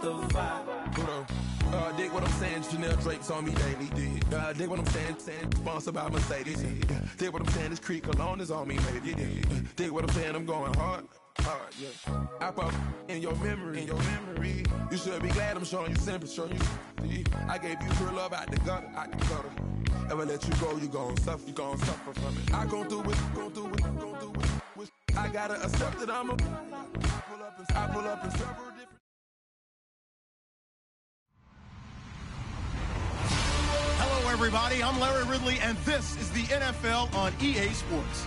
the vibe. Dig what I'm saying, Chanel drapes on me daily. Dig what I'm saying, sponsored by Mercedes. Dig what I'm saying, this creek alone is on me, maybe. Dig what I'm saying, I'm going hard, yeah. I pop in your memory, You should be glad I'm showing you sympathy, I gave you real love out the gutter. Ever let you go, you gon' suffer from it. I go through it. I gotta accept that I pull up in several different. Hello, everybody. I'm Larry Ridley, and this is the NFL on EA Sports.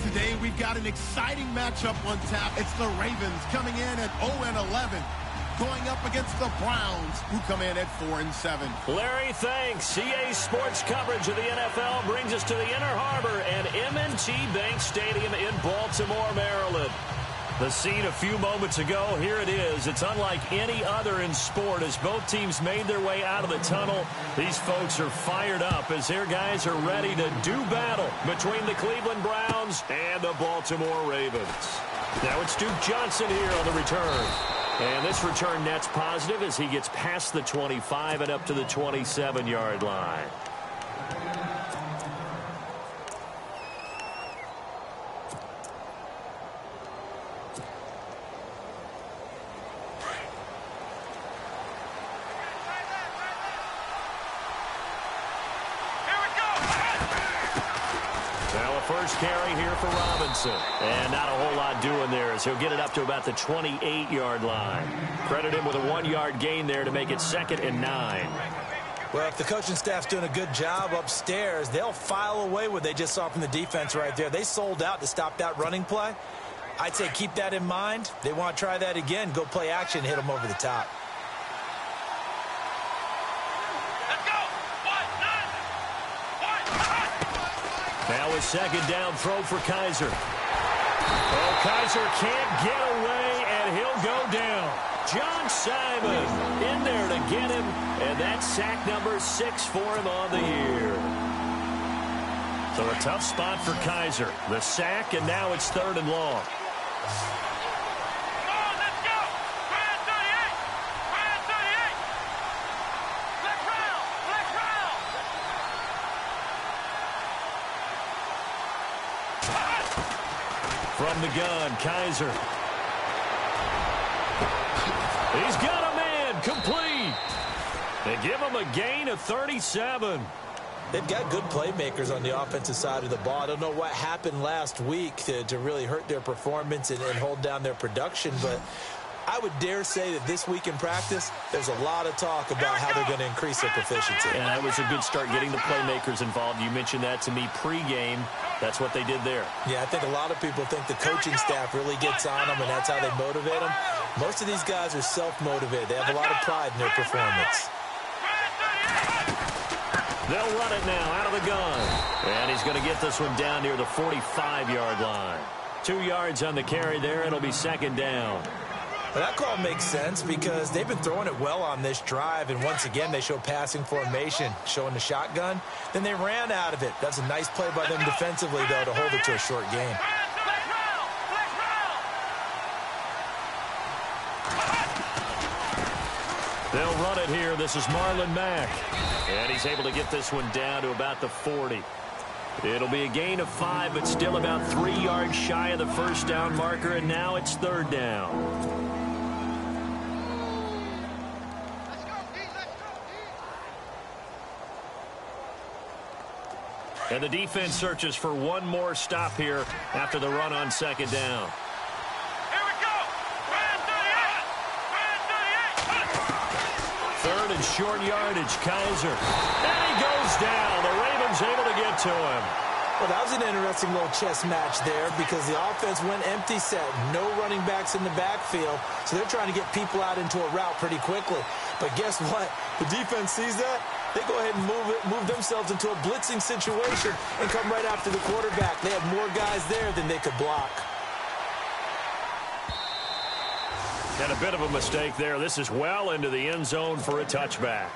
Today, we've got an exciting matchup on tap. It's the Ravens coming in at 0-11, going up against the Browns, who come in at 4-7. Larry, thanks. EA Sports coverage of the NFL brings us to the Inner Harbor and M&T Bank Stadium in Baltimore, Maryland. The scene a few moments ago, here it is. It's unlike any other in sport as both teams made their way out of the tunnel. These folks are fired up as their guys are ready to do battle between the Cleveland Browns and the Baltimore Ravens. Now it's Duke Johnson here on the return. And this return net's positive as he gets past the 25 and up to the 27-yard line. First carry here for Robinson. And not a whole lot doing there as he'll get it up to about the 28-yard line. Credit him with a 1-yard gain there to make it 2nd and 9. Well, if the coaching staff's doing a good job upstairs, they'll file away what they just saw from the defense right there. They sold out to stop that running play. I'd say keep that in mind. They want to try that again. Go play action, hit them over the top. Now a 2nd down throw for Kizer. Oh, Kizer can't get away, and he'll go down. John Simon in there to get him, and that's sack number 6 for him on the year. So a tough spot for Kizer. The sack, and now it's 3rd and long. From the gun, Kizer. He's got a man, complete. They give him a gain of 37. They've got good playmakers on the offensive side of the ball. I don't know what happened last week to really hurt their performance and hold down their production, but I would dare say that this week in practice, there's a lot of talk about how they're going to increase their proficiency. And that was a good start getting the playmakers involved. You mentioned that to me pregame. That's what they did there. Yeah, I think a lot of people think the coaching staff really gets on them, and that's how they motivate them. Most of these guys are self-motivated. They have a lot of pride in their performance. They'll run it now out of the gun. And he's going to get this one down near the 45-yard line. 2 yards on the carry there. It'll be 2nd down. Well, that call makes sense because they've been throwing it well on this drive, and once again they show passing formation, showing the shotgun. Then they ran out of it. That's a nice play by them defensively, though, to hold it to a short gain. They'll run it here. This is Marlon Mack. And he's able to get this one down to about the 40. It'll be a gain of 5, but still about 3 yards shy of the first down marker, and now it's 3rd down. And the defense searches for one more stop here after the run on 2nd down. Here we go. 3rd and short yardage, Kizer. And he goes down. The Ravens able to get to him. Well, that was an interesting little chess match there because the offense went empty set. No running backs in the backfield, so they're trying to get people out into a route pretty quickly. But guess what? The defense sees that. They go ahead and move themselves into a blitzing situation and come right after the quarterback. They had more guys there than they could block. And a bit of a mistake there. This is well into the end zone for a touchback.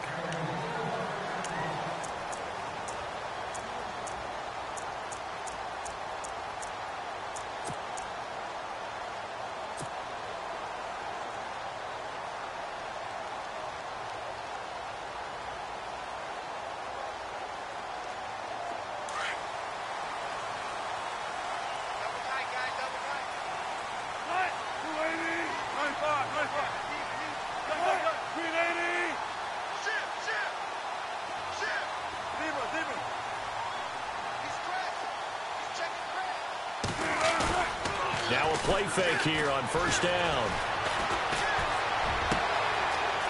play fake here on first down.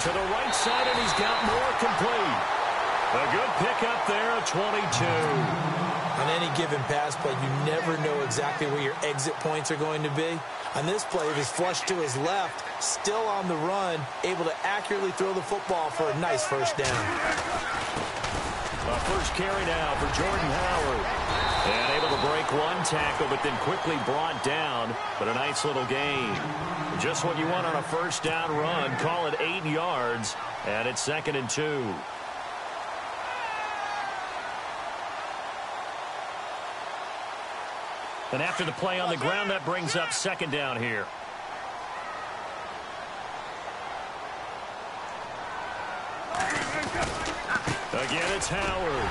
To the right side, and he's got more complete. A good pickup there at 22. On any given pass play, you never know exactly where your exit points are going to be. On this play, it was flushed to his left, still on the run, able to accurately throw the football for a nice first down. First carry now for Jordan Howard. And able to break one tackle, but then quickly brought down. But a nice little gain. Just what you want on a first down run. Call it 8 yards. And it's 2nd and 2. And after the play on the ground, that brings up 2nd down here. Again, it's Howard.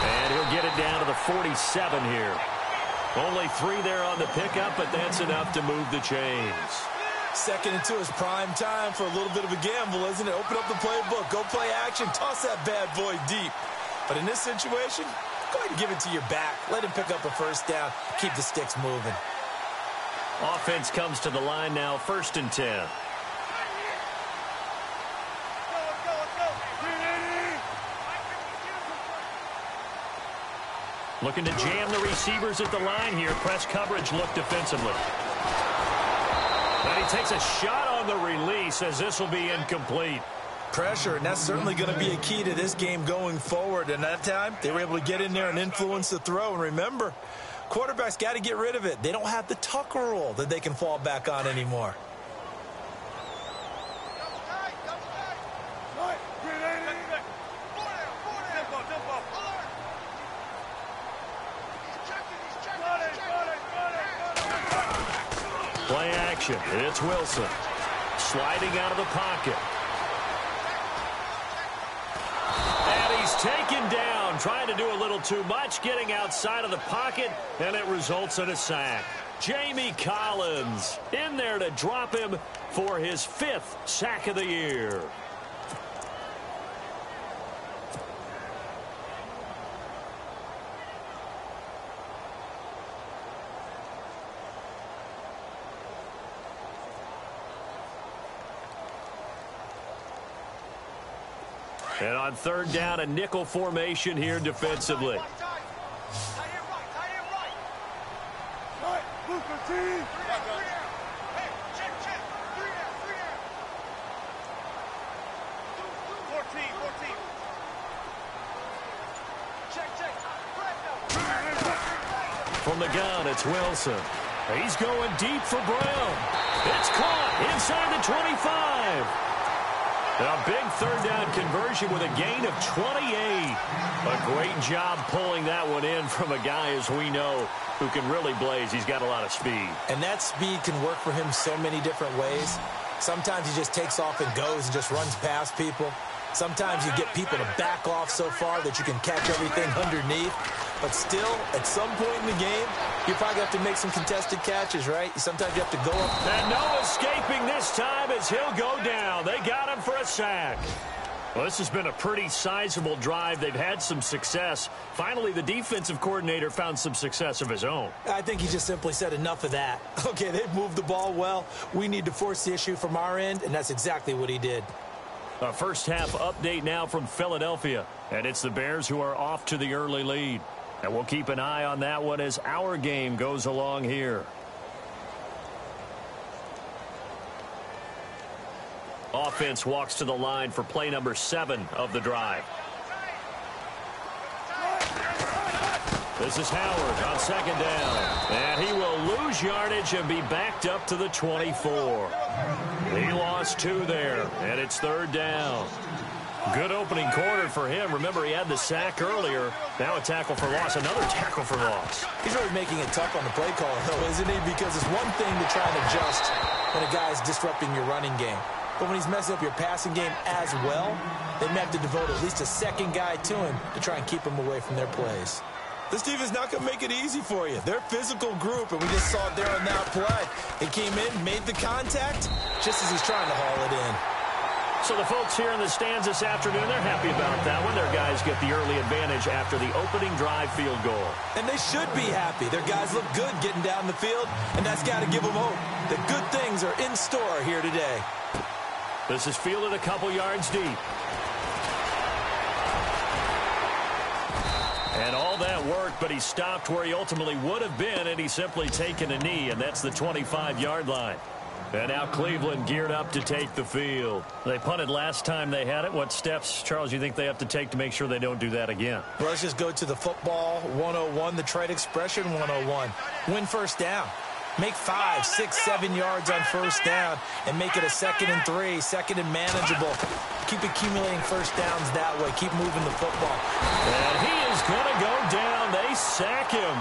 And he'll get it down to the 47 here. Only 3 there on the pickup, but that's enough to move the chains. 2nd and 2 is prime time for a little bit of a gamble, isn't it? Open up the playbook, go play action, toss that bad boy deep. But in this situation, go ahead and give it to your back. Let him pick up a first down. Keep the sticks moving. Offense comes to the line now, 1st and 10. Looking to jam the receivers at the line here. Press coverage look defensively. And he takes a shot on the release as this will be incomplete. Pressure, and that's certainly going to be a key to this game going forward. And that time, they were able to get in there and influence the throw. And remember, quarterbacks got to get rid of it. They don't have the Tucker rule that they can fall back on anymore. Play action. It's Wilson. Sliding out of the pocket. And he's taken down. Trying to do a little too much. Getting outside of the pocket. And it results in a sack. Jamie Collins in there to drop him for his 5th sack of the year. And on 3rd down, a nickel formation here defensively. From the gun, it's Wilson. He's going deep for Brown. It's caught inside the 25. A big 3rd down conversion with a gain of 28. A great job pulling that one in from a guy, as we know, who can really blaze. He's got a lot of speed. And that speed can work for him so many different ways. Sometimes he just takes off and goes and just runs past people. Sometimes you get people to back off so far that you can catch everything underneath. But still, at some point in the game, you probably have to make some contested catches, right? Sometimes you have to go up. And no escaping this time as he'll go down. They got him for a sack. Well, this has been a pretty sizable drive. They've had some success. Finally, the defensive coordinator found some success of his own. I think he just simply said enough of that. Okay, they've moved the ball well. We need to force the issue from our end, and that's exactly what he did. A first half update now from Philadelphia. And it's the Bears who are off to the early lead. And we'll keep an eye on that one as our game goes along here. Offense walks to the line for play number 7 of the drive. This is Howard on 2nd down. And he will lose yardage and be backed up to the 24. He lost 2 there, and it's 3rd down. Good opening quarter for him. Remember, he had the sack earlier. Now a tackle for loss, another tackle for loss. He's really making it tough on the play caller, though, isn't he? Because it's one thing to try and adjust when a guy is disrupting your running game. But when he's messing up your passing game as well, they may have to devote at least a second guy to him to try and keep him away from their plays. This team is not going to make it easy for you. They're a physical group, and we just saw it there on that play. He came in, made the contact, just as he's trying to haul it in. So the folks here in the stands this afternoon, they're happy about that one. Their guys get the early advantage after the opening drive field goal. And they should be happy. Their guys look good getting down the field, and that's got to give them hope that good things are in store here today. This is fielded a couple yards deep. And all that worked, but he stopped where he ultimately would have been, and he's simply taken a knee, and that's the 25-yard line. And now Cleveland geared up to take the field. They punted last time they had it. What steps, Charles, you think they have to take to make sure they don't do that again? Well, let's just go to the football 101, the trade expression 101. Win first down. Make 5, 6, 7 yards on first down and make it a 2nd and 3, 2nd and manageable. Keep accumulating first downs that way. Keep moving the football. And he is going to go down. They sack him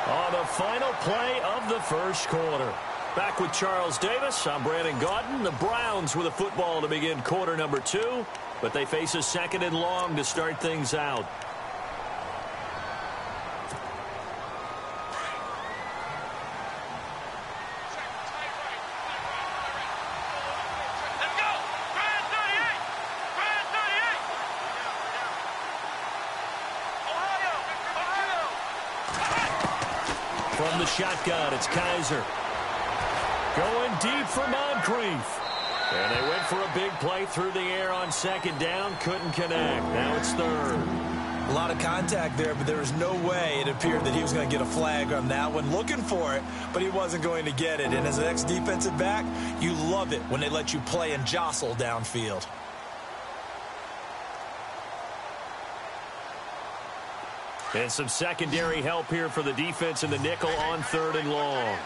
on the final play of the first quarter. Back with Charles Davis, I'm Brandon Gaudin. The Browns with a football to begin quarter number 2, but they face a 2nd and long to start things out. Let's go! Brand 38! Brand 38! Ohio! From the shotgun, it's Kaiser. Going deep for Moncrief. And they went for a big play through the air on 2nd down. Couldn't connect. Now it's 3rd. A lot of contact there, but there was no way it appeared that he was going to get a flag on that one. Looking for it, but he wasn't going to get it. And as an ex-defensive back, you love it when they let you play and jostle downfield. And some secondary help here for the defense in the nickel on 3rd and long.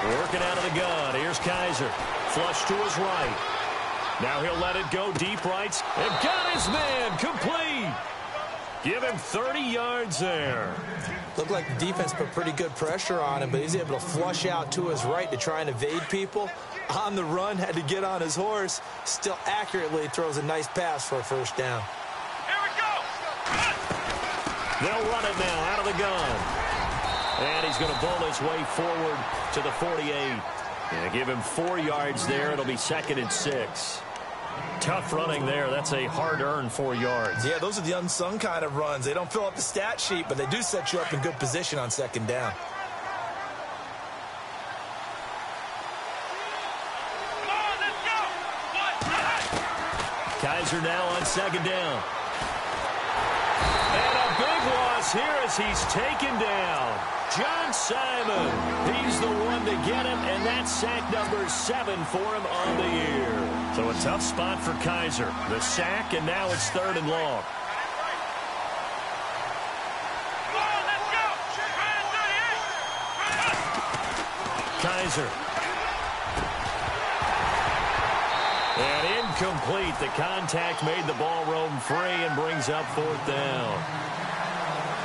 Working out of the gun. Here's Kaiser. Flush to his right. Now he'll let it go deep right. And got his man. Complete. Give him 30 yards there. Looked like the defense put pretty good pressure on him, but he's able to flush out to his right to try and evade people. On the run, had to get on his horse. Still accurately throws a nice pass for a first down. Here we go! They'll run it now out of the gun. And he's going to bowl his way forward to the 48. And give him 4 yards there. It'll be 2nd and 6. Tough running there. That's a hard-earned 4 yards. Yeah, those are the unsung kind of runs. They don't fill up the stat sheet, but they do set you up in good position on 2nd down. Come on, let's go! Kaiser now on 2nd down. And a big loss here as he's taken down. John Simon, he's the one to get him, and that's sack number 7 for him on the year. So a tough spot for Kaiser. The sack, and now it's 3rd and long. Come on, let's go! Brand 38! Kaiser. And incomplete. The contact made the ball roam free and brings up 4th down.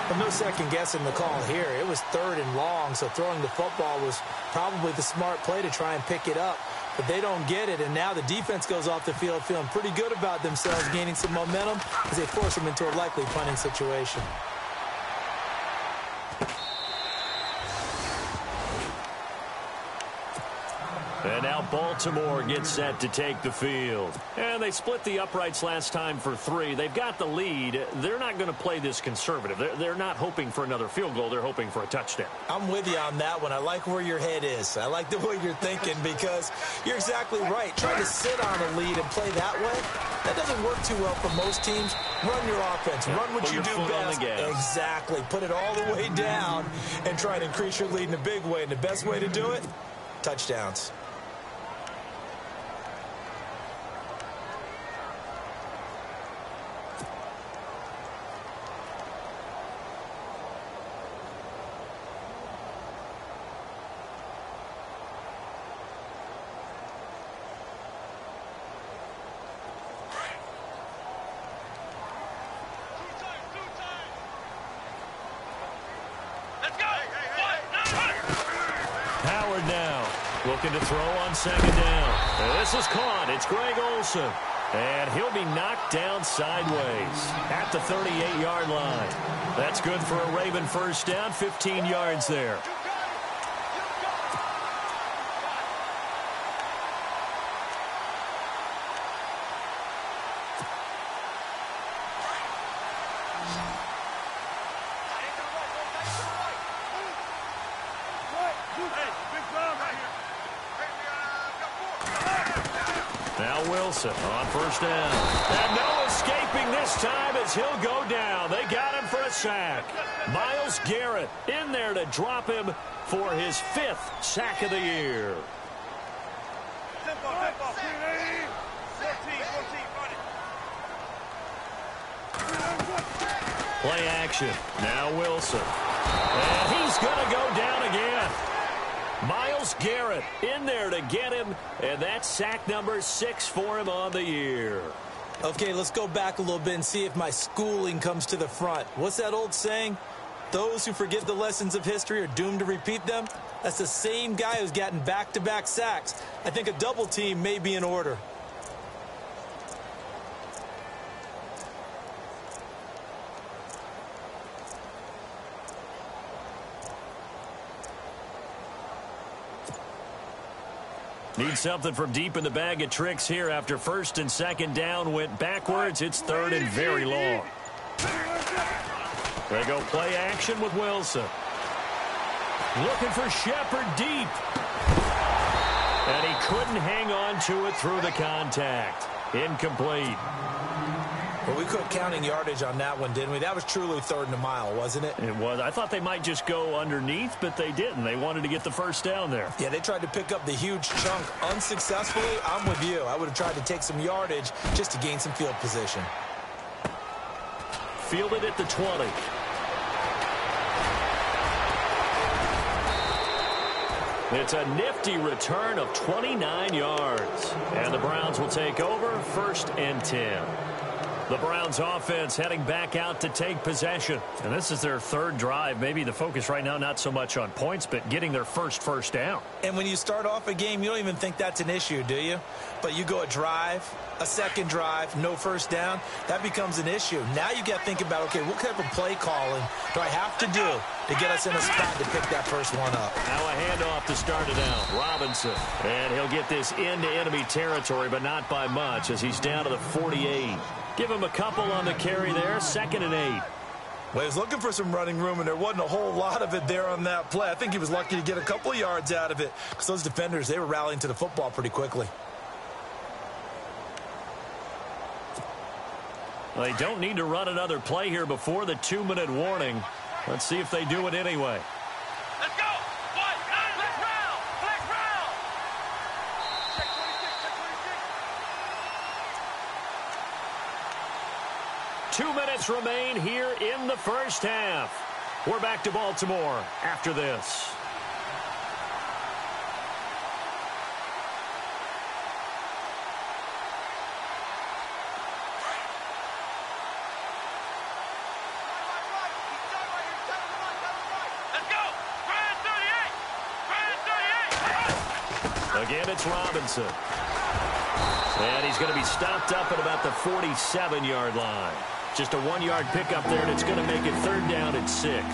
Well, no second guessing the call here. It was 3rd and long, so throwing the football was probably the smart play to try and pick it up. But they don't get it, and now the defense goes off the field feeling pretty good about themselves, gaining some momentum as they force them into a likely punting situation. And now Baltimore gets set to take the field. And they split the uprights last time for 3. They've got the lead. They're not going to play this conservative. They're not hoping for another field goal. They're hoping for a touchdown. I'm with you on that one. I like where your head is. I like the way you're thinking because you're exactly right. Trying to sit on a lead and play that way, that doesn't work too well for most teams. Run your offense. Run what you do best. Exactly. Put it all the way down and try to increase your lead in a big way. And the best way to do it, touchdowns. Howard now looking to throw on 2nd down. This is caught. It's Greg Olsen. And he'll be knocked down sideways at the 38-yard line. That's good for a Raven first down, 15 yards there. Now Wilson on first down. And no escaping this time as he'll go down. They got him for a sack. Myles Garrett in there to drop him for his 5th sack of the year. Play action. Now Wilson. And he's going to go down again. Myles Garrett in there to get him, and that's sack number 6 for him on the year. Okay, let's go back a little bit and see if my schooling comes to the front. What's that old saying? Those who forget the lessons of history are doomed to repeat them. That's the same guy who's gotten back-to-back sacks. I think a double team may be in order. Need something from deep in the bag of tricks here after first and second down went backwards. It's third and very long. They go play action with Wilson. Looking for Shepard deep. And he couldn't hang on to it through the contact. Incomplete. Well, we quit counting yardage on that one, didn't we? That was truly third and a mile, wasn't it? It was. I thought they might just go underneath, but they didn't. They wanted to get the first down there. Yeah, they tried to pick up the huge chunk unsuccessfully. I'm with you. I would have tried to take some yardage just to gain some field position. Fielded at the 20. It's a nifty return of 29 yards. And the Browns will take over first and 10. The Browns offense heading back out to take possession. And this is their third drive. Maybe the focus right now not so much on points, but getting their first down. And when you start off a game, you don't even think that's an issue, do you? But you go a drive, a second drive, no first down, that becomes an issue. Now you got to think about, okay, what type of play calling do I have to do to get us in a spot to pick that first one up? Now a handoff to start it out. Robinson. And he'll get this into enemy territory, but not by much as he's down to the 48. Give him a couple on the carry there. 2nd and 8. Well, he was looking for some running room, and there wasn't a whole lot of it there on that play. I think he was lucky to get a couple of yards out of it because those defenders, they were rallying to the football pretty quickly. Well, they don't need to run another play here before the 2-minute warning. Let's see if they do it anyway. Let's go. Flex round. Flex round. Check 26. 2 minutes remain here in the first half. We're back to Baltimore after this. Again, it's Robinson. And he's going to be stopped up at about the 47-yard line. Just a 1-yard pickup there, and it's going to make it third down at 6.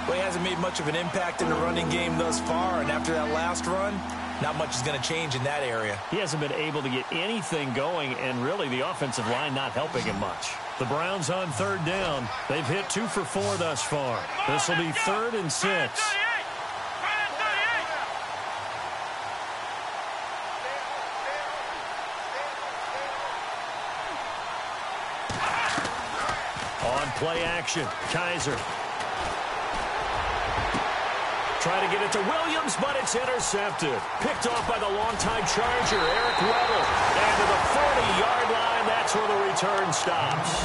Well, he hasn't made much of an impact in the running game thus far, and after that last run, not much is going to change in that area. He hasn't been able to get anything going, and really the offensive line not helping him much. The Browns on third down. They've hit 2 for 4 thus far. This will be 3rd and 6. Play action. Kaiser. Trying to get it to Williams, but it's intercepted. Picked off by the longtime Charger, Eric Weddle. And to the 40-yard line, that's where the return stops.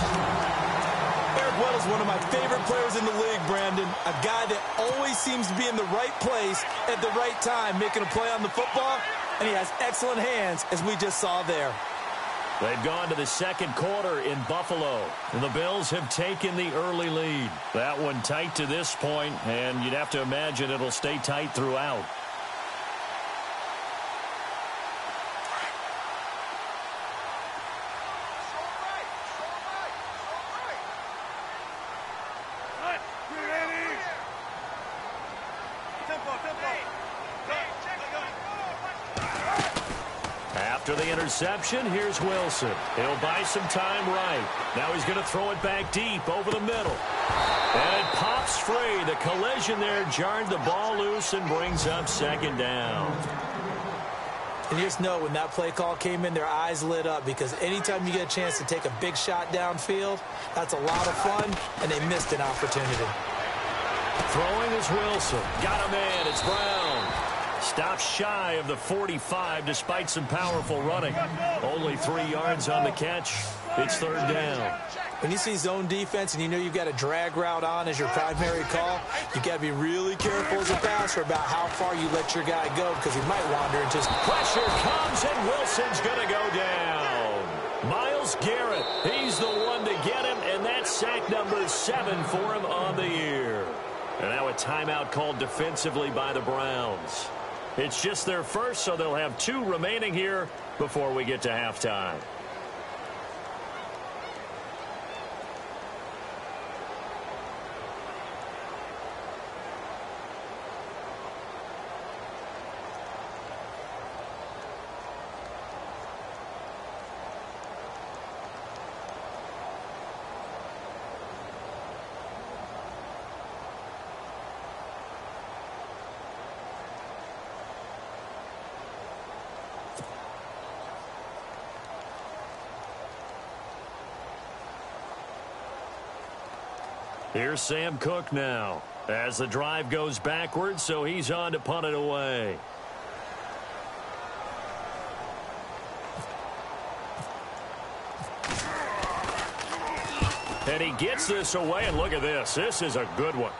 Eric Weddle's one of my favorite players in the league, Brandon. A guy that always seems to be in the right place at the right time, making a play on the football, and he has excellent hands, as we just saw there. They've gone to the second quarter in Buffalo, and the Bills have taken the early lead. That one tight to this point, and you'd have to imagine it'll stay tight throughout. After the interception, here's Wilson. He'll buy some time right. Now he's going to throw it back deep over the middle. And it pops free. The collision there jarred the ball loose and brings up second down. And you just know when that play call came in, their eyes lit up, because anytime you get a chance to take a big shot downfield, that's a lot of fun, and they missed an opportunity. Throwing is Wilson. Got him in. It's Brown. Stops shy of the 45 despite some powerful running. Only 3 yards on the catch. It's third down. When you see zone defense and you know you've got a drag route on as your primary call, you've got to be really careful as a passer about how far you let your guy go, because he might wander into his... Pressure comes, and Wilson's going to go down. Myles Garrett, he's the one to get him, and that's sack number 7 for him on the year. And now a timeout called defensively by the Browns. It's just their first, so they'll have 2 remaining here before we get to halftime. Here's Sam Cook now as the drive goes backwards, so he's on to punt it away. And he gets this away, and look at this. This is a good one.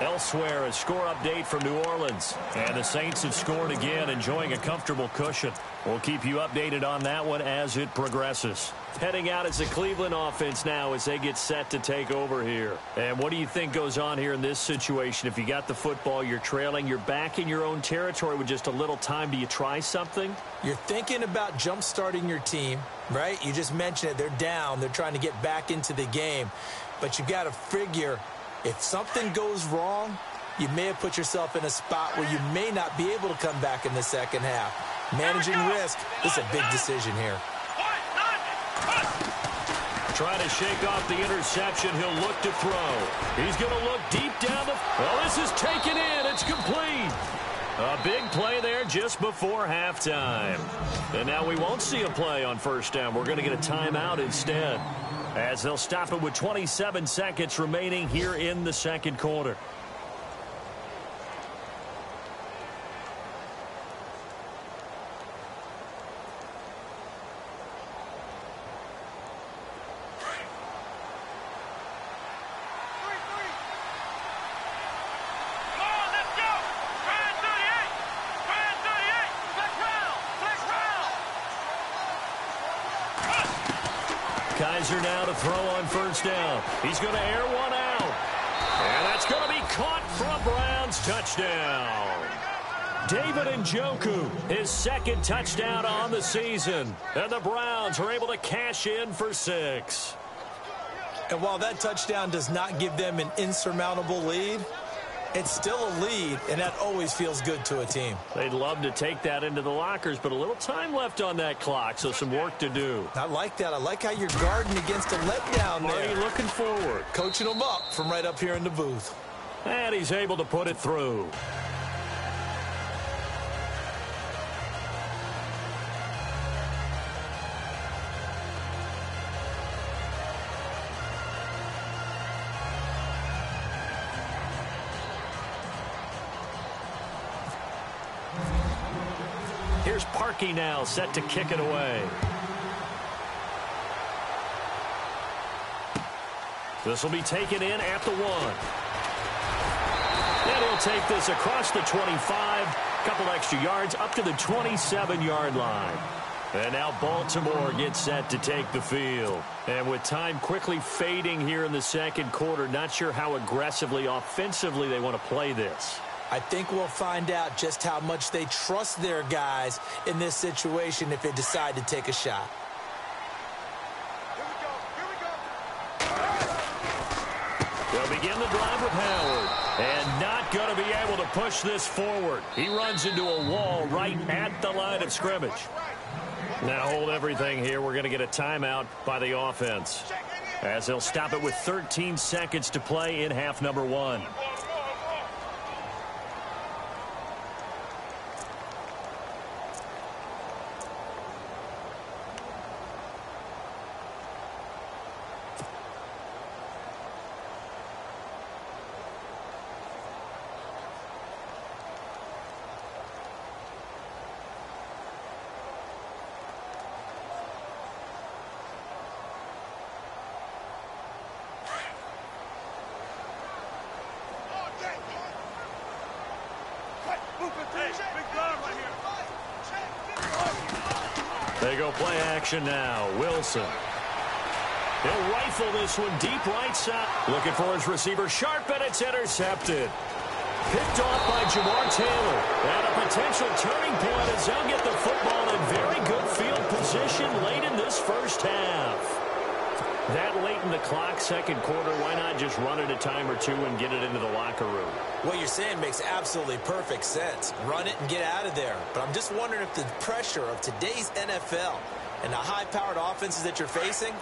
Elsewhere, a score update from New Orleans. And the Saints have scored again, enjoying a comfortable cushion. We'll keep you updated on that one as it progresses. Heading out is the Cleveland offense now as they get set to take over here. And what do you think goes on here in this situation? If you got the football, you're trailing, you're back in your own territory with just a little time. Do you try something? You're thinking about jump-starting your team, right? You just mentioned it. They're down. They're trying to get back into the game. But you've got to figure, if something goes wrong, you may have put yourself in a spot where you may not be able to come back in the second half. Managing risk is a big decision here. Trying to shake off the interception. He'll look to throw. He's going to look deep down the... Well, this is taken in. It's complete. A big play there just before halftime. And now we won't see a play on first down. We're going to get a timeout instead, as they'll stop it with 27 seconds remaining here in the second quarter. Kaiser now to throw on first down. He's going to air one out. And that's going to be caught for a Browns touchdown. David Njoku, his second touchdown on the season. And the Browns are able to cash in for 6. And while that touchdown does not give them an insurmountable lead, it's still a lead, and that always feels good to a team. They'd love to take that into the lockers, but a little time left on that clock, so some work to do. I like that. I like how you're guarding against a letdown there. Already looking forward. Coaching them up from right up here in the booth. And he's able to put it through. Here's Parkey now, set to kick it away. This will be taken in at the 1. And he'll take this across the 25, couple extra yards up to the 27-yard line. And now Baltimore gets set to take the field. And with time quickly fading here in the second quarter, not sure how aggressively, offensively they want to play this. I think we'll find out just how much they trust their guys in this situation if they decide to take a shot. They'll begin the drive with Howard. And not going to be able to push this forward. He runs into a wall right at the line of scrimmage. Now hold everything here. We're going to get a timeout by the offense, as they'll stop it with 13 seconds to play in half number 1. They go play action now. Wilson. He'll rifle this one deep right side. Looking for his receiver sharp, and it's intercepted. Picked off by Jamar Taylor. And a potential turning point as they'll get the football in very good field position late in this first half. That late in the clock, second quarter, why not just run it a time or two and get it into the locker room? What you're saying makes absolutely perfect sense. Run it and get out of there. But I'm just wondering if the pressure of today's NFL and the high-powered offenses that you're facing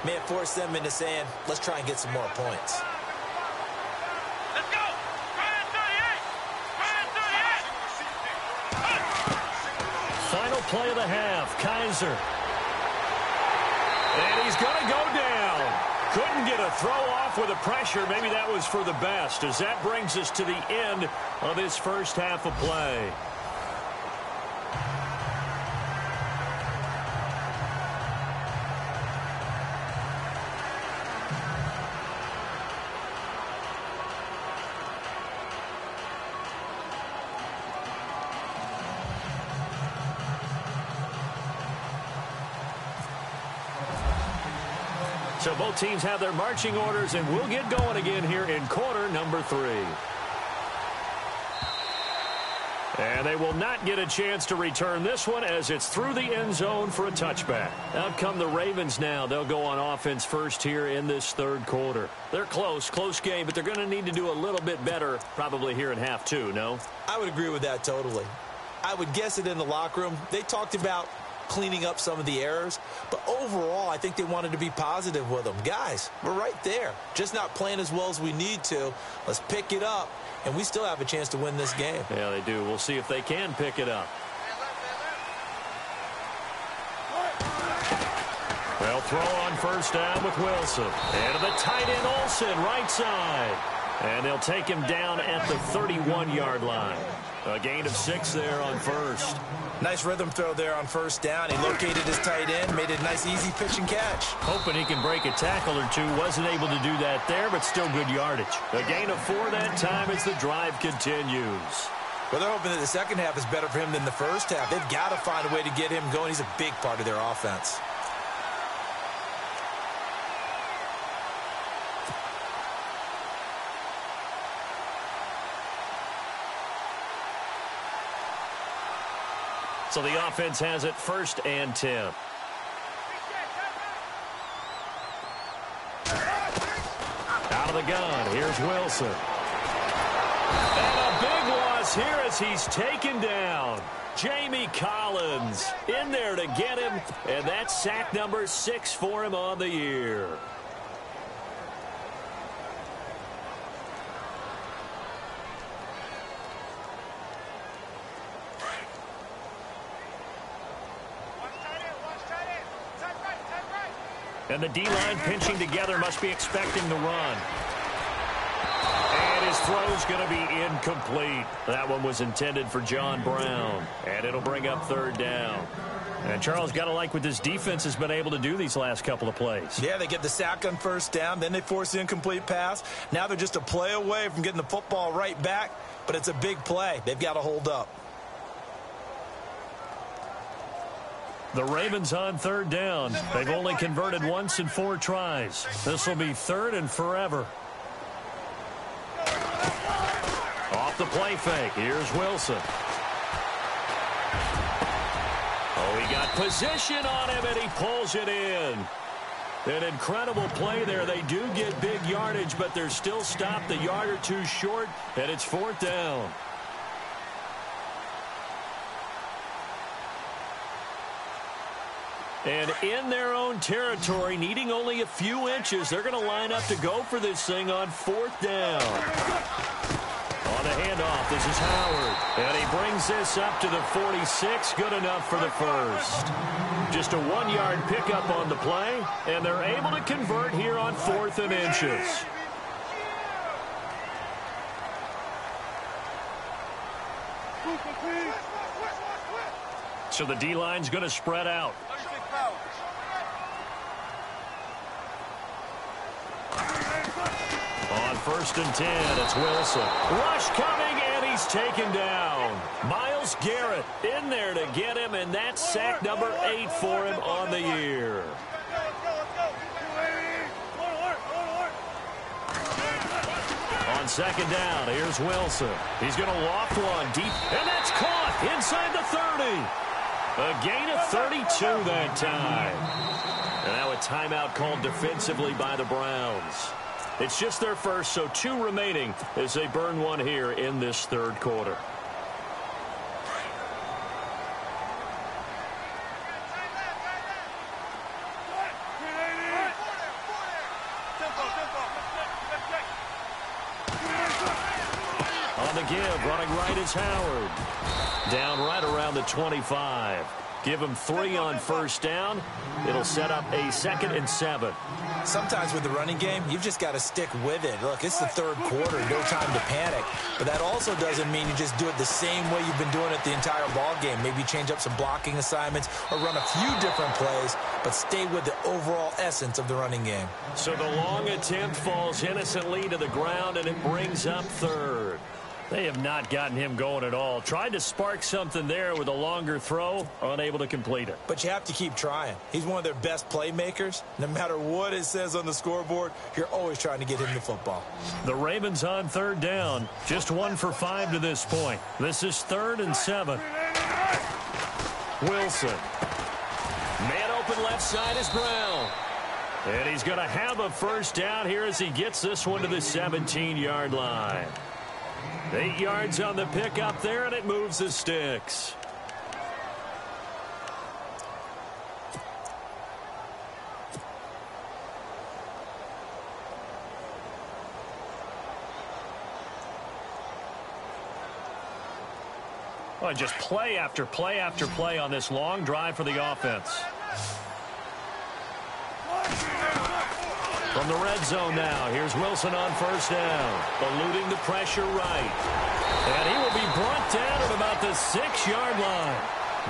may have forced them into saying, let's try and get some more points. Let's go! Ryan 38! Ryan 38! Final play of the half. Kaiser. And he's going to go down. Couldn't get a throw off with the pressure. Maybe that was for the best, as that brings us to the end of his first half of play. So both teams have their marching orders, and we'll get going again here in quarter number 3. And they will not get a chance to return this one, as it's through the end zone for a touchback. Out come the Ravens now. They'll go on offense first here in this third quarter. They're close game, but they're going to need to do a little bit better probably here in half 2, no? I would agree with that totally. I would guess it in the locker room. They talked about cleaning up some of the errors, but overall I think they wanted to be positive with them. Guys, we're right there, just not playing as well as we need to. Let's pick it up, and we still have a chance to win this game. Yeah, they do. We'll see if they can pick it up. They'll throw on first down with Wilson. And to the tight end, Olsen, right side. And they'll take him down at the 31-yard line. A gain of 6 there on first. Nice rhythm throw there on first down. He located his tight end, made a nice easy pitch and catch. Hoping he can break a tackle or two. Wasn't able to do that there, but still good yardage. A gain of 4 that time as the drive continues. Well, they're hoping that the second half is better for him than the first half. They've got to find a way to get him going. He's a big part of their offense. So the offense has it first and 10. Out of the gun, here's Wilson. And a big loss here as he's taken down. Jamie Collins in there to get him, and that's sack number 6 for him on the year. And the D-line pinching together, must be expecting the run. And his throw's going to be incomplete. That one was intended for John Brown. And it'll bring up third down. And Charles, got to like what this defense has been able to do these last couple of plays. Yeah, they get the sack on first down, then they force the incomplete pass. Now they're just a play away from getting the football right back, but it's a big play. They've got to hold up. The Ravens on third down. They've only converted once in 4 tries. This will be third and forever. Off the play fake. Here's Wilson. Oh, he got position on him, and he pulls it in. An incredible play there. They do get big yardage, but they're still stopped a yard or two short, and it's 4th down. And in their own territory, needing only a few inches, they're going to line up to go for this thing on 4th down. On the handoff, this is Howard. And he brings this up to the 46. Good enough for the first. Just a 1-yard pickup on the play, and they're able to convert here on 4th and inches. So the D-line's going to spread out. On 1st and 10, it's Wilson. Rush coming, and he's taken down. Myles Garrett in there to get him, and that's sack number 8 for him on the year. On 2nd down, here's Wilson. He's going to loft one deep, and that's caught inside the 30. A gain of 32 that time. And now a timeout called defensively by the Browns. It's just their first, so 2 remaining as they burn one here in this 3rd quarter. On the give, running right is Howard. Down right around the 25. Give him 3 on 1st down. It'll set up a 2nd and 7. Sometimes with the running game, you've just got to stick with it. Look, it's the 3rd quarter, no time to panic. But that also doesn't mean you just do it the same way you've been doing it the entire ball game. Maybe change up some blocking assignments or run a few different plays, but stay with the overall essence of the running game. So the long attempt falls innocently to the ground, and it brings up 3rd. They have not gotten him going at all. Tried to spark something there with a longer throw, unable to complete it. But you have to keep trying. He's one of their best playmakers. No matter what it says on the scoreboard, you're always trying to get him the football. The Ravens on 3rd down. Just 1 for 5 to this point. This is 3rd and 7. Wilson. Man open left side is Brown. And he's going to have a 1st down here as he gets this one to the 17-yard line. 8 yards on the pickup there, and it moves the sticks. Oh, just play after play after play on this long drive for the offense. From the red zone now, here's Wilson on 1st down, eluding the pressure right. And he will be brought down at about the 6-yard line.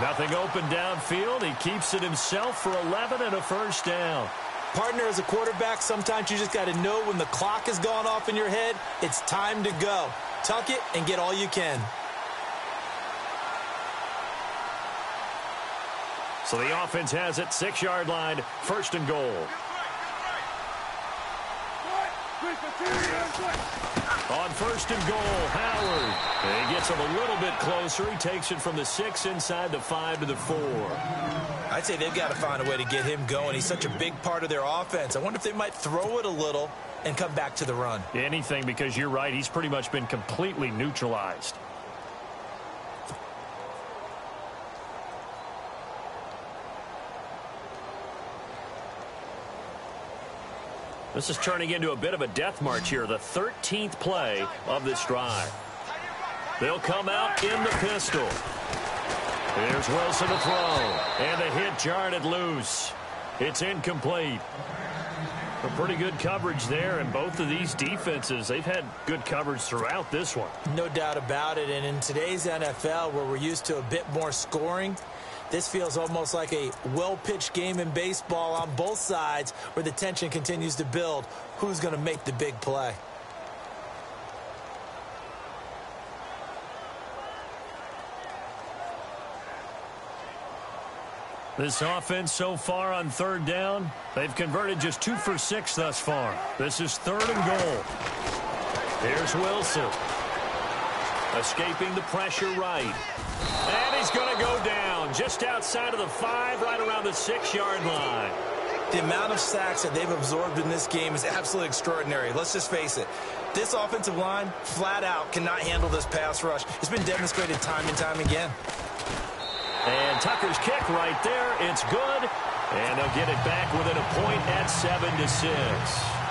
Nothing open downfield. He keeps it himself for 11 and a 1st down. Partner, as a quarterback, sometimes you just got to know when the clock has gone off in your head, it's time to go. Tuck it and get all you can. So the offense has it, 6-yard line, 1st and goal. On 1st and goal, Howard. And he gets him a little bit closer. He takes it from the 6 inside the 5 to the 4. I'd say they've got to find a way to get him going. He's such a big part of their offense. I wonder if they might throw it a little and come back to the run. Anything, because you're right. He's pretty much been completely neutralized. This is turning into a bit of a death march here, the 13th play of this drive. They'll come out in the pistol. Here's Wilson to throw, and the hit jarred loose. It's incomplete. A pretty good coverage there, and both of these defenses, they've had good coverage throughout this one. No doubt about it, and in today's NFL, where we're used to a bit more scoring, this feels almost like a well-pitched game in baseball on both sides where the tension continues to build. Who's going to make the big play? This offense so far on 3rd down, they've converted just 2 for 6 thus far. This is 3rd and goal. Here's Wilson. Escaping the pressure right. And he's going to go down just outside of the 5, right around the 6-yard line. The amount of sacks that they've absorbed in this game is absolutely extraordinary. Let's just face it. This offensive line, flat out, cannot handle this pass rush. It's been demonstrated time and time again. And Tucker's kick right there. It's good. And they'll get it back within a point at 7-6.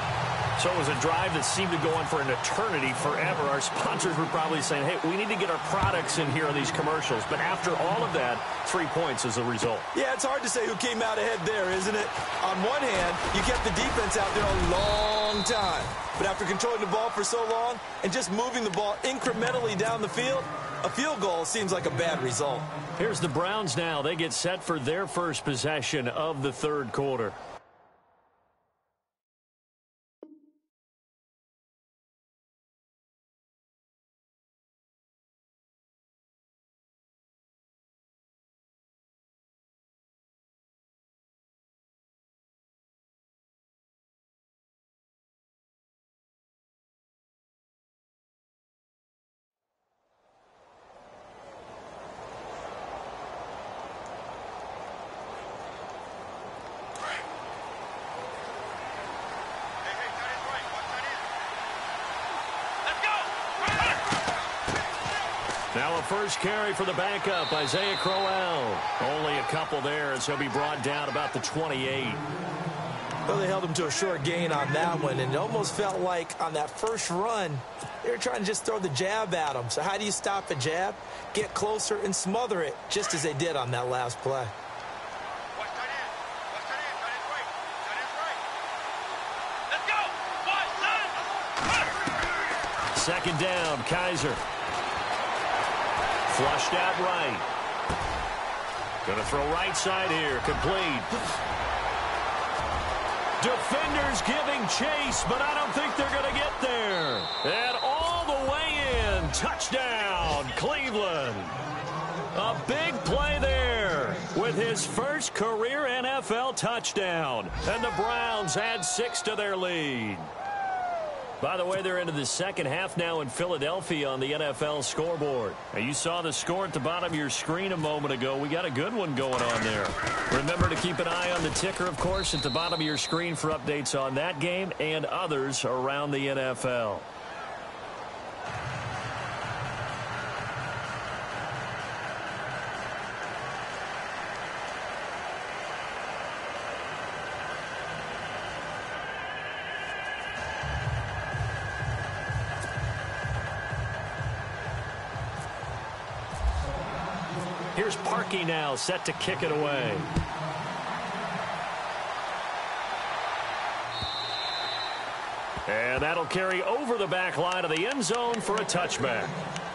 So it was a drive that seemed to go on for an eternity, forever. Our sponsors were probably saying, hey, we need to get our products in here on these commercials. But after all of that, 3 points as a result. Yeah, it's hard to say who came out ahead there, isn't it? On one hand, you kept the defense out there a long time. But after controlling the ball for so long and just moving the ball incrementally down the field, a field goal seems like a bad result. Here's the Browns now. They get set for their first possession of the third quarter. Now a first carry for the backup, Isaiah Crowell. Only a couple there as he'll be brought down about the 28. Well, they held him to a short gain on that one, and it almost felt like on that first run, they were trying to just throw the jab at him. So how do you stop a jab? Get closer and smother it, just as they did on that last play. Second down, Kaiser. Flushed out right. Going to throw right side here. Complete. Defenders giving chase, but I don't think they're going to get there. And all the way in. Touchdown, Cleveland. A big play there with his first career NFL touchdown. And the Browns add 6 to their lead. By the way, they're into the second half now in Philadelphia on the NFL scoreboard. Now, you saw the score at the bottom of your screen a moment ago. We got a good one going on there. Remember to keep an eye on the ticker, of course, at the bottom of your screen for updates on that game and others around the NFL. Here's Parkey now, set to kick it away. And that'll carry over the back line of the end zone for a touchback.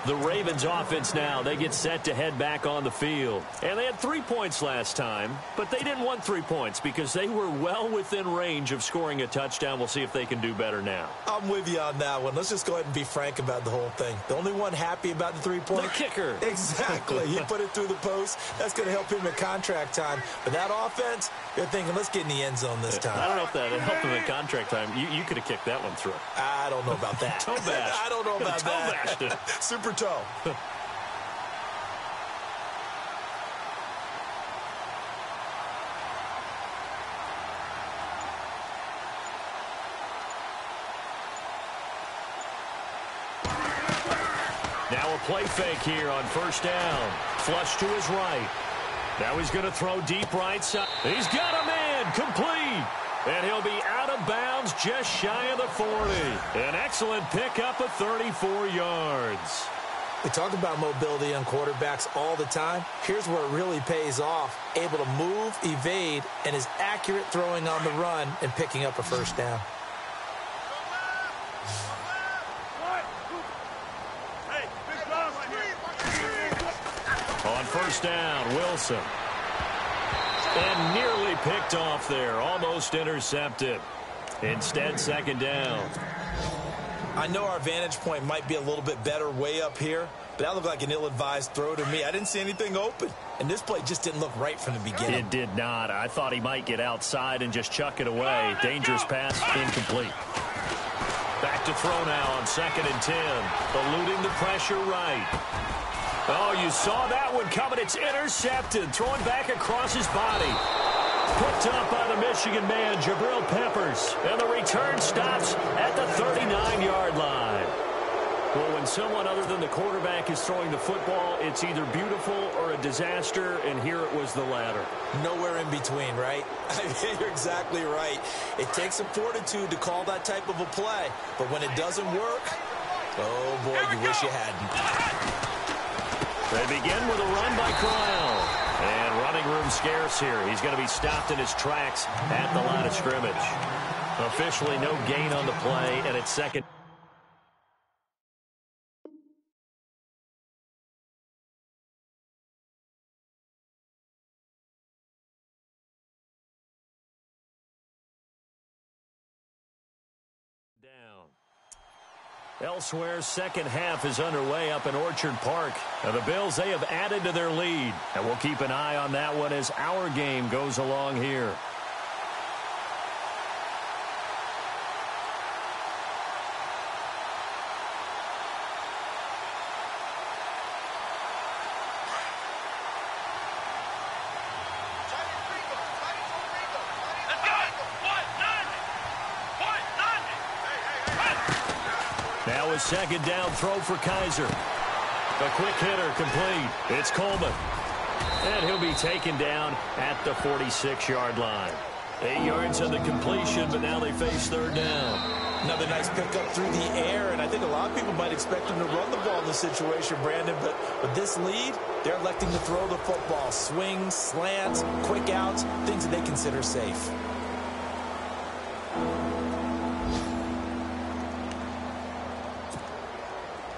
The Ravens offense now, they get set to head back on the field. And they had 3 points last time, but they didn't want 3 points because they were well within range of scoring a touchdown. We'll see if they can do better now. I'm with you on that one. Let's just go ahead and be frank about the whole thing. The only one happy about the 3-point? The kicker. Exactly. He put it through the post. That's going to help him at contract time. But that offense, they're thinking, let's get in the end zone this time. I don't know if that helped him at contract time. You could have kicked that one through. I don't know about that. Toe bash. I don't know about that. Toe bashed it. Super toe. Now a play fake here on first down. Flush to his right. Now he's going to throw deep right side. He's got a man. Complete. And he'll be out of bounds just shy of the 40. An excellent pickup of 34 yards. We talk about mobility on quarterbacks all the time. Here's where it really pays off. Able to move, evade, and is accurate throwing on the run and picking up a first down. On first down, Wilson. And nearly picked off there. Almost intercepted. Instead, second down. I know our vantage point might be a little bit better way up here, but that looked like an ill-advised throw to me. I didn't see anything open, and this play just didn't look right from the beginning. It did not. I thought he might get outside and just chuck it away. Dangerous pass, incomplete. Back to throw now on 2nd and 10. Eluding the pressure right. Oh, you saw that one coming. It's intercepted. Throwing back across his body. Picked up by the Michigan man, Jabril Peppers. And the return stops at the 39-yard line. Well, when someone other than the quarterback is throwing the football, it's either beautiful or a disaster, and here it was the latter. Nowhere in between, right? I mean, you're exactly right. It takes some fortitude to call that type of a play, but when it doesn't work, oh boy, you wish you hadn't. They begin with a run by Corral. And running room scarce here. He's going to be stopped in his tracks at the line of scrimmage. Officially no gain on the play, and it's second. Down. Elsewhere, second half is underway up in Orchard Park. Now the Bills, they have added to their lead. And we'll keep an eye on that one as our game goes along here. Now a second down throw for Kaiser. A quick hitter complete. It's Coleman. And he'll be taken down at the 46-yard line. 8 yards on the completion, but now they face third down. Another nice pickup through the air, and I think a lot of people might expect him to run the ball in this situation, Brandon, but with this lead, they're electing to throw the football. Swings, slants, quick outs, things that they consider safe.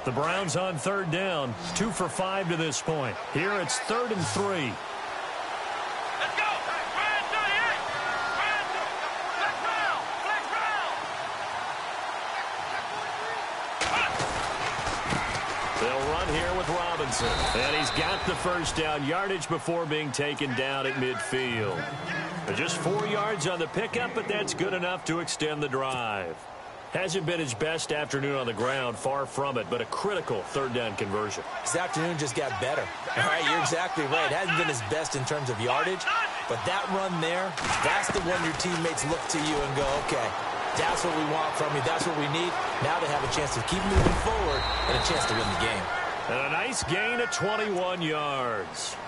The Browns on third down, 2 for 5 to this point. Here it's 3rd and 3. Let's go! Ryan 38! Ryan, flex round! They'll run here with Robinson. And he's got the first down, yardage before being taken down at midfield. Just 4 yards on the pickup, but that's good enough to extend the drive. Hasn't been his best afternoon on the ground, far from it, but a critical third down conversion. His afternoon just got better. All right, you're exactly right. It hasn't been his best in terms of yardage, but that run there, that's the one your teammates look to you and go, okay, that's what we want from you. That's what we need. Now they have a chance to keep moving forward and a chance to win the game. And a nice gain of 21 yards.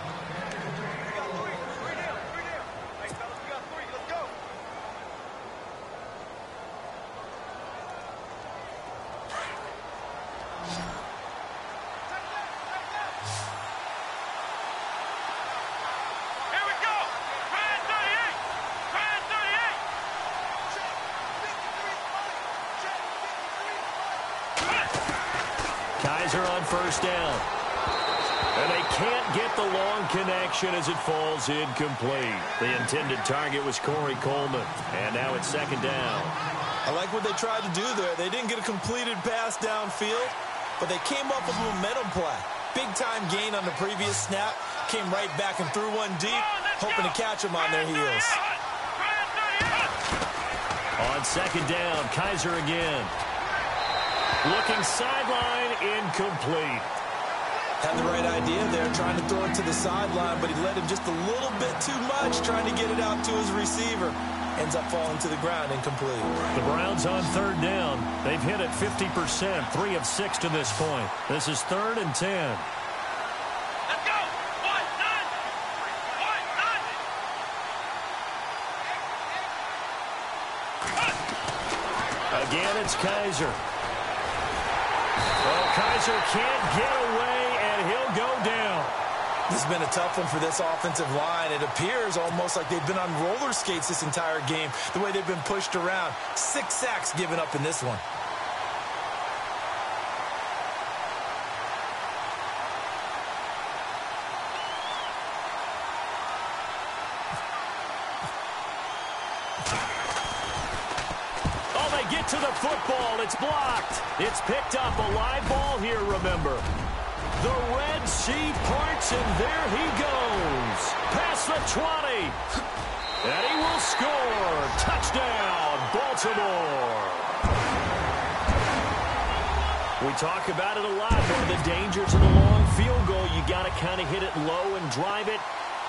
Kaiser on first down. And they can't get the long connection as it falls incomplete. The intended target was Corey Coleman. And now it's second down. I like what they tried to do there. They didn't get a completed pass downfield, but they came up with a momentum play. Big-time gain on the previous snap. Came right back and threw one deep, hoping to catch them on their heels. On second down, Kaiser again. Looking sideline, incomplete. Had the right idea there, trying to throw it to the sideline, but he led him just a little bit too much, trying to get it out to his receiver. Ends up falling to the ground, incomplete. The Browns on third down. They've hit it 50%, 3 of 6 to this point. This is 3rd and 10. Let's go! Again, it's Kaiser. Well, Kaiser can't get away, and he'll go down. This has been a tough one for this offensive line. It appears almost like they've been on roller skates this entire game, the way they've been pushed around. 6 sacks given up in this one. Oh, they get to the football. It's blocked. It's picked up. A live ball here, remember. The Red Sea parts, and there he goes. Past the 20. And he will score. Touchdown, Baltimore. We talk about it a lot. One of the dangers of the long field goal, you got to kind of hit it low and drive it.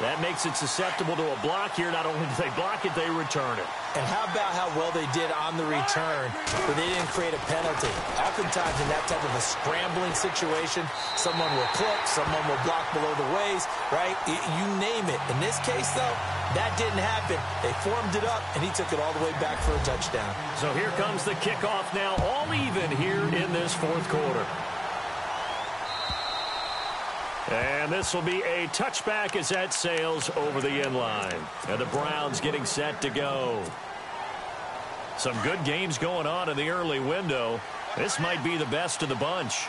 That makes it susceptible to a block here. Not only do they block it, they return it. And how about how well they did on the return, where they didn't create a penalty? Oftentimes in that type of a scrambling situation, someone will clip, someone will block below the waist, right? You name it. In this case, though, that didn't happen. They formed it up, and he took it all the way back for a touchdown. So here comes the kickoff now, all even here in this fourth quarter. And this will be a touchback as that sails over the end line. And the Browns getting set to go. Some good games going on in the early window. This might be the best of the bunch.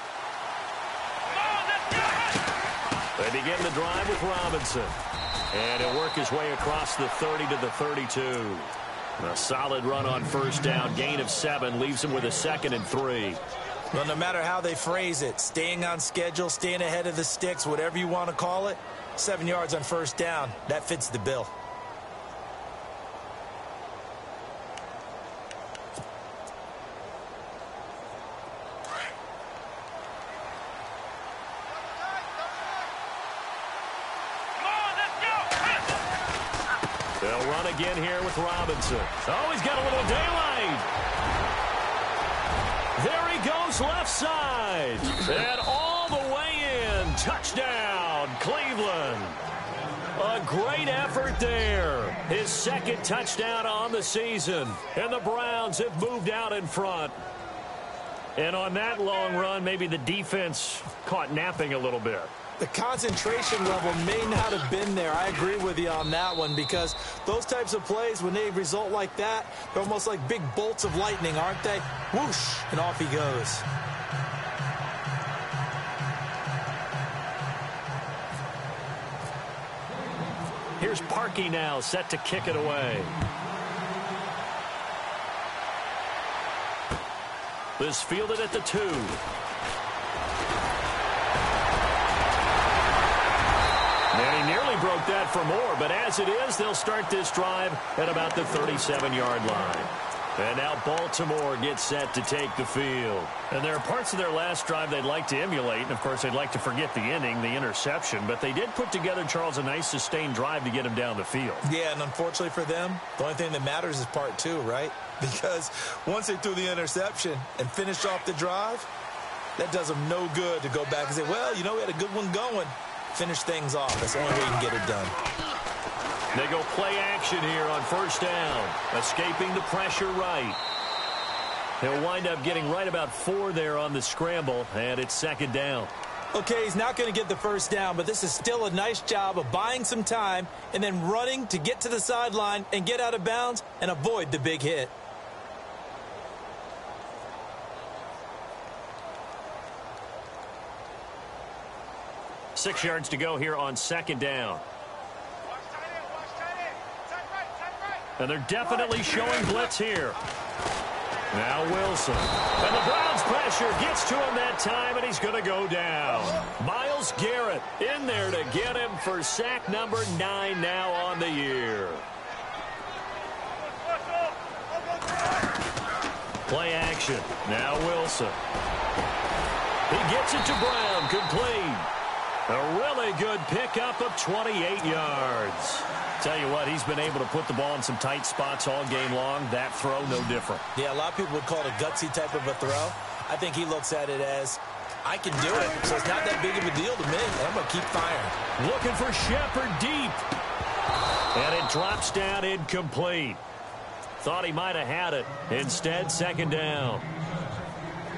They begin the drive with Robinson. And he'll work his way across the 30 to the 32. A solid run on first down. Gain of 7 leaves him with a 2nd and 3. Well, no matter how they phrase it, staying on schedule, staying ahead of the sticks, whatever you want to call it, 7 yards on first down, that fits the bill. They'll run again here with Robinson. Oh, he's got a little daylight. There he goes left side. And all the way in. Touchdown, Cleveland. A great effort there. His 2nd touchdown on the season. And the Browns have moved out in front. And on that long run, maybe the defense caught napping a little bit. The concentration level may not have been there. I agree with you on that one, because those types of plays, when they result like that, they're almost like big bolts of lightning, aren't they? Whoosh, and off he goes. Here's Parkey now, set to kick it away. This fielded at the 2. And he nearly broke that for more, but as it is, they'll start this drive at about the 37-yard line. And now Baltimore gets set to take the field. And there are parts of their last drive they'd like to emulate, and of course they'd like to forget the inning, the interception, but they did put together, Charles, a nice sustained drive to get him down the field. Yeah, and unfortunately for them, the only thing that matters is part 2, right? Because once they threw the interception and finished off the drive, that does them no good to go back and say, well, you know, we had a good one going. Finish things off. That's the only way you can get it done. They go play action here on first down. Escaping the pressure right. He'll wind up getting right about 4 there on the scramble, and it's 2nd down. Okay, he's not going to get the first down, but this is still a nice job of buying some time and then running to get to the sideline and get out of bounds and avoid the big hit. Six yards to go here on 2nd down. And they're definitely showing blitz here. Now Wilson. And the Browns pressure gets to him that time, and he's going to go down. Myles Garrett in there to get him for sack number 9 now on the year. Play action. Now Wilson. He gets it to Brown. Complete. A really good pickup of 28 yards. Tell you what, he's been able to put the ball in some tight spots all game long. That throw, no different. Yeah, a lot of people would call it a gutsy type of a throw. I think he looks at it as, I can do it, so it's not that big of a deal to me. I'm going to keep firing. Looking for Shepard deep. And it drops down incomplete. Thought he might have had it. Instead, 2nd down.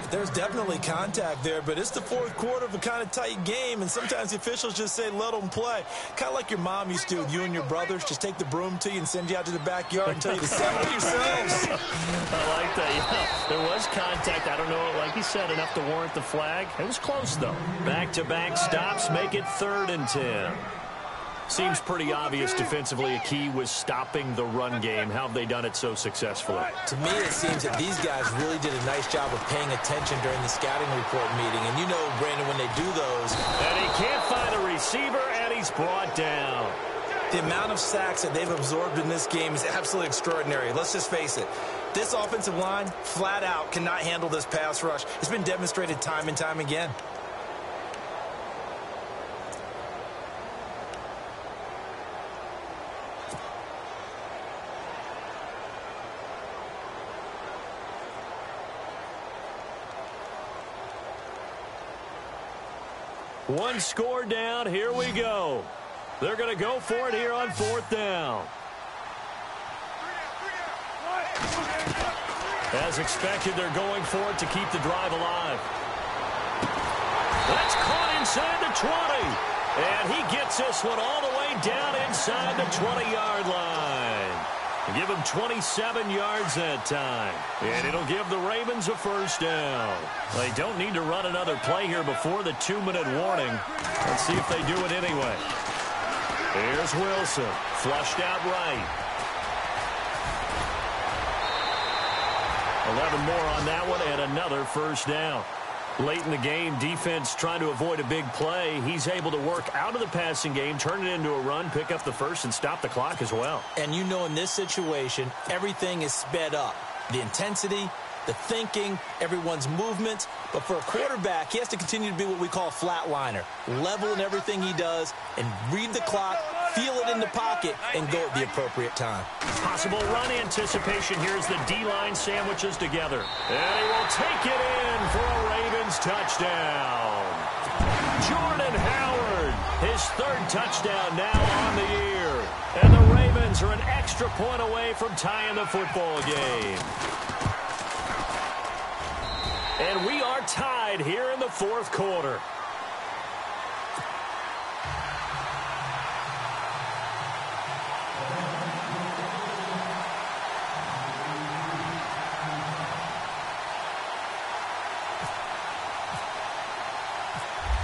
There's definitely contact there, but it's the fourth quarter of a kind of tight game, and sometimes the officials just say, let them play. Kind of like your mom used to with you and your brothers. Just take the broom to you and send you out to the backyard and tell you to settle yourselves. I like that. Yeah, there was contact. I don't know, like you said, enough to warrant the flag. It was close, though. Back-to-back stops make it 3rd and 10. Seems pretty obvious defensively a key was stopping the run game. How have they done it so successfully? To me, it seems that these guys really did a nice job of paying attention during the scouting report meeting. And you know, Brandon, when they do those... And he can't find a receiver, and he's brought down. The amount of sacks that they've absorbed in this game is absolutely extraordinary. Let's just face it. This offensive line, flat out, cannot handle this pass rush. It's been demonstrated time and time again. One score down. Here we go. They're going to go for it here on 4th down. As expected, they're going for it to keep the drive alive. That's caught inside the 20. And he gets this one all the way down inside the 20-yard line. Give him 27 yards that time. And it'll give the Ravens a first down. They don't need to run another play here before the 2-minute warning. Let's see if they do it anyway. Here's Wilson. Flushed out right. 11 more on that one and another first down. Late in the game, defense trying to avoid a big play. He's able to work out of the passing game, turn it into a run, pick up the first, and stop the clock as well. And you know in this situation, everything is sped up. The intensity, the thinking, everyone's movement. But for a quarterback, he has to continue to be what we call a flatliner. Level in everything he does and read the clock, feel it in the pocket, and go at the appropriate time. Possible run anticipation here as the D-line sandwiches together. And he will take it in for a Ravens touchdown. Jordan Howard, his 3rd touchdown now on the year. And the Ravens are an extra point away from tying the football game. And we are tied here in the 4th quarter.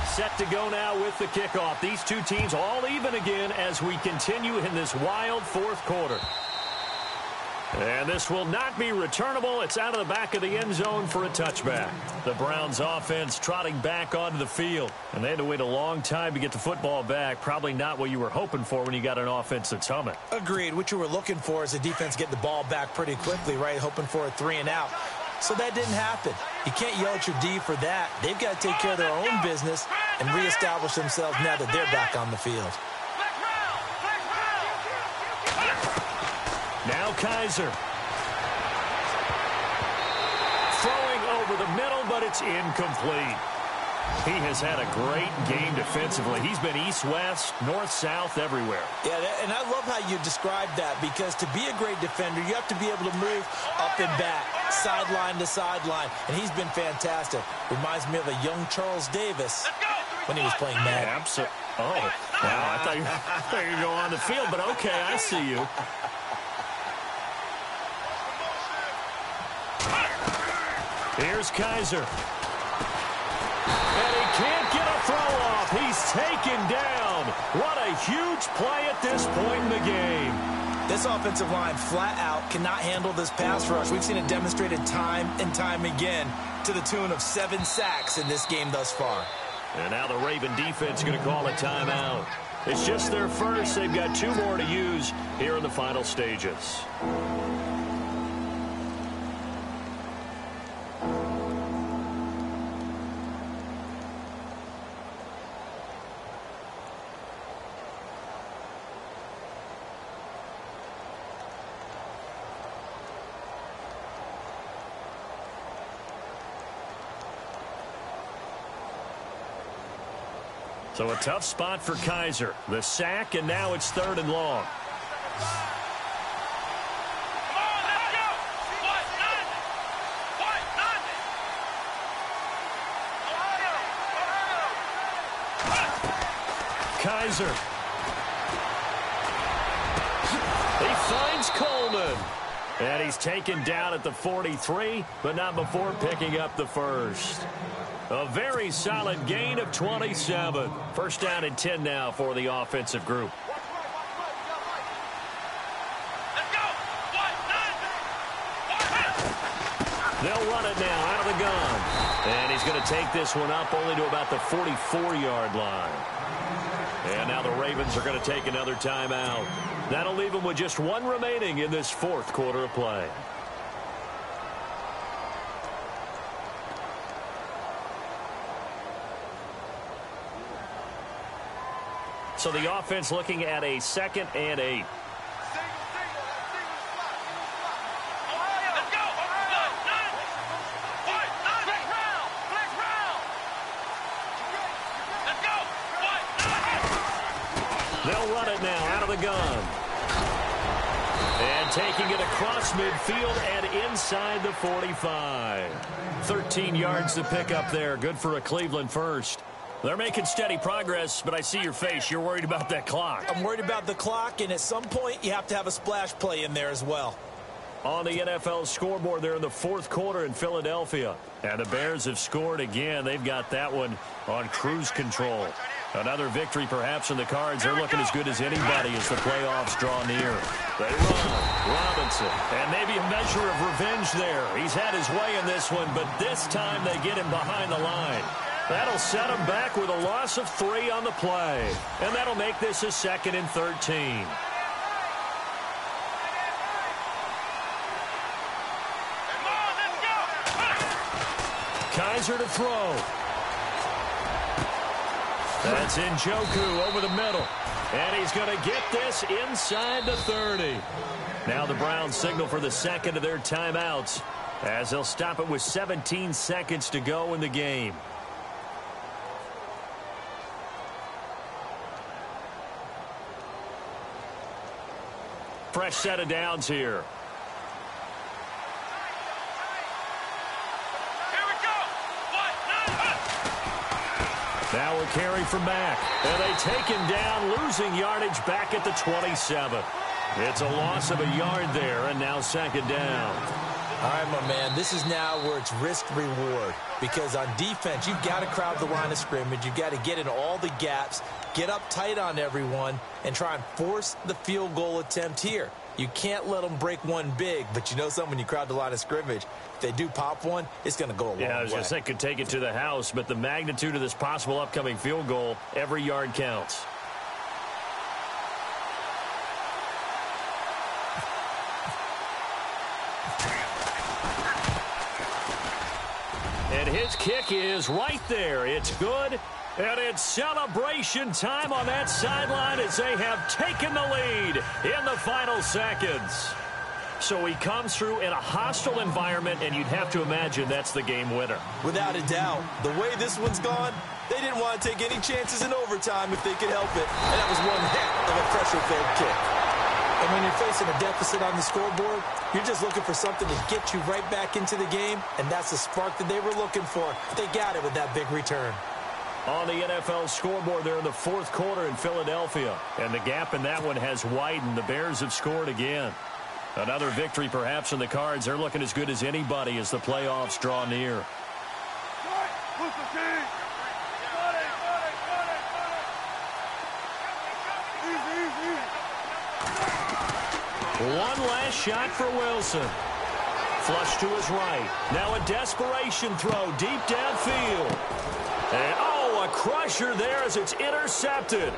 Set to go now with the kickoff. These two teams all even again as we continue in this wild 4th quarter. And this will not be returnable. It's out of the back of the end zone for a touchback. The Browns offense trotting back onto the field. And they had to wait a long time to get the football back. Probably not what you were hoping for when you got an offense that's humming. Agreed. What you were looking for is the defense getting the ball back pretty quickly, right? Hoping for a 3-and-out. So that didn't happen. You can't yell at your D for that. They've got to take care of their own business and reestablish themselves now that they're back on the field. Now Kaiser. Throwing over the middle, but it's incomplete. He has had a great game defensively. He's been east-west, north-south, everywhere. Yeah, and I love how you described that because to be a great defender, you have to be able to move up and back, sideline to sideline, and he's been fantastic. Reminds me of a young Charles Davis when he was playing Madden. Absolutely. Oh, wow, I thought you were going to go on the field, but okay, I see you. Here's Kaiser. And he can't get a throw off. He's taken down. What a huge play at this point in the game. This offensive line flat out cannot handle this pass rush. We've seen it demonstrated time and time again to the tune of 7 sacks in this game thus far. And now the Raven defense is going to call a timeout. It's just their first. They've got 2 more to use here in the final stages. So a tough spot for Kaiser. The sack, and now it's 3rd and long. Kaiser. He finds Coleman. And he's taken down at the 43, but not before picking up the first. A very solid gain of 27. First down and 10 now for the offensive group. They'll run it now out of the gun. And he's going to take this one up only to about the 44-yard line. And now the Ravens are going to take another timeout. That'll leave them with just 1 remaining in this 4th quarter of play. So the offense looking at a 2nd and 8. Let's go! They'll run it now out of the gun. And taking it across midfield and inside the 45. 13 yards to pick up there. Good for a Cleveland first. They're making steady progress, but I see your face. You're worried about that clock. I'm worried about the clock, and at some point you have to have a splash play in there as well. On the NFL scoreboard there in the fourth quarter in Philadelphia. And the Bears have scored again. They've got that one on cruise control. Another victory perhaps in the cards. They're looking as good as anybody as the playoffs draw near. They run. Robinson. And maybe a measure of revenge there. He's had his way in this one, but this time they get him behind the line. That'll set him back with a loss of 3 on the play. And that'll make this a 2nd and 13. Kaiser to throw. That's Njoku over the middle. And he's going to get this inside the 30. Now the Browns signal for the second of their timeouts as they'll stop it with 17 seconds to go in the game. Fresh set of downs here. Now a carry from Mack. And they take him down, losing yardage back at the 27. It's a loss of a yard there, and now 2nd down. All right, my man, this is now where it's risk-reward. Because on defense, you've got to crowd the line of scrimmage. You've got to get in all the gaps, get up tight on everyone, and try and force the field goal attempt here. You can't let them break one big, but you know something, when you crowd the line of scrimmage, if they do pop one, it's going to go a long way. Yeah, I was going to say could take it to the house, but the magnitude of this possible upcoming field goal, every yard counts. And his kick is right there. It's good. And it's celebration time on that sideline as they have taken the lead in the final seconds. So he comes through in a hostile environment, and you'd have to imagine that's the game winner. Without a doubt. The way this one's gone, they didn't want to take any chances in overtime if they could help it. And that was one heck of a pressure-filled kick. And when you're facing a deficit on the scoreboard, you're just looking for something to get you right back into the game, and that's the spark that they were looking for. They got it with that big return. On the NFL scoreboard there in the fourth quarter in Philadelphia. And the gap in that one has widened. The Bears have scored again. Another victory perhaps in the cards. They're looking as good as anybody as the playoffs draw near. One last shot for Wilson. Flush to his right. Now a desperation throw deep downfield. And a crusher there as it's intercepted.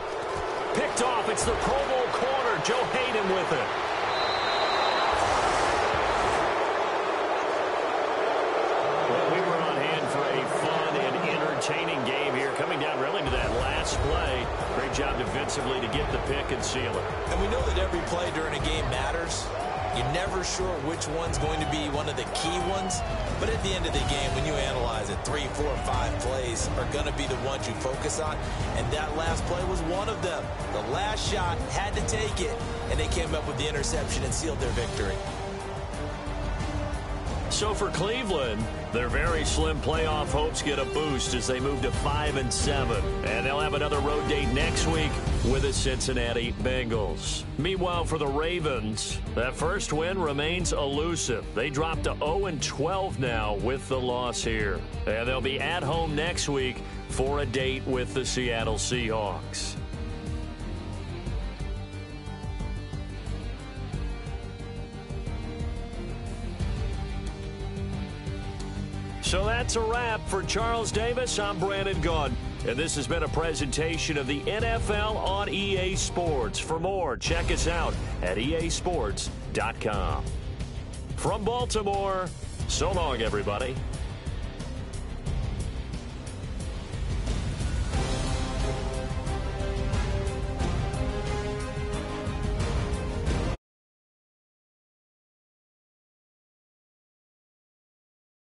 Picked off. It's the Pro Bowl corner. Joe Hayden with it. Well, we were on hand for a fun and entertaining game here. Coming down really to that last play. Great job defensively to get the pick and seal it. And we know that every play during a game matters. You're never sure which one's going to be one of the key ones. But at the end of the game, when you analyze it, 3, 4, 5 plays are going to be the ones you focus on. And that last play was one of them. The last shot had to take it, and they came up with the interception and sealed their victory. So for Cleveland, their very slim playoff hopes get a boost as they move to 5-7. And they'll have another road date next week with the Cincinnati Bengals. Meanwhile, for the Ravens, that first win remains elusive. They dropped to 0-12 now with the loss here. And they'll be at home next week for a date with the Seattle Seahawks. So that's a wrap. For Charles Davis, I'm Brandon Gunn. And this has been a presentation of the NFL on EA Sports. For more, check us out at easports.com. From Baltimore, so long, everybody.